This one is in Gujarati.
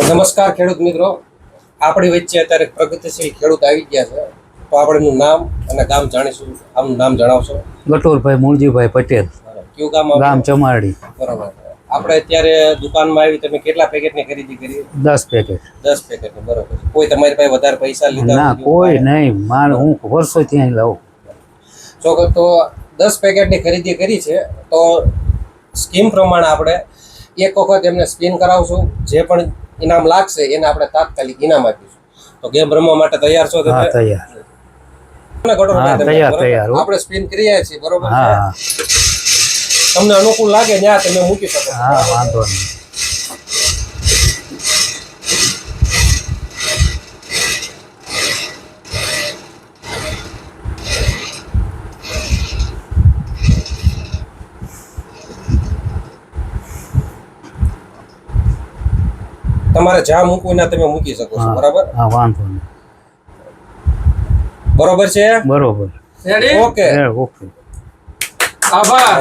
નમસ્કાર ખેડૂત મિત્રો, આપણી વચ્ચે અત્યારે પ્રગતિશીલ ખેડૂત આવી ગયા છે. તો આપણે એનું નામ અને ગામ જાણીશું. આમનું નામ જણાવશો? ગટોરભાઈ મૂળજીભાઈ પટેલ, કયું ગામ? ગામ ચમારડી. બરોબર. આપણે અત્યારે દુકાનમાં આવી, તમે કેટલા પેકેટની ખરીદી કરી? 10 પેકેટ. 10 પેકેટની. બરોબર. કોઈ તમારી પાસે વધારે પૈસા લીધા? ના, કોઈ નહીં. હું વર્ષોથી અહીં લાવું. તો 10 પેકેટની ખરીદી કરી છે. તો સ્કીમ પ્રમાણે આપણે એક વખત એમને સ્પિન કરાવશું. જે પણ ઇનામ લાગશે એને આપણે તાત્કાલિક ઇનામ આપીશું. તો ગેમ રમવા માટે તૈયાર છો તમે? હા, તૈયાર. તૈયાર. આપણે સ્પિન કરીએ છીએ, બરોબર છે? તમને અનુકૂળ લાગે ત્યાં તમે મૂકી શકો. હા, વાંધો નહીં. તમારે જ્યાં મૂકવું ના તમે મૂકી શકો છો, બરાબર? હા, વાંધો નહીં. બરોબર છે? બરોબર. ઓકે. ઓકે. આભાર.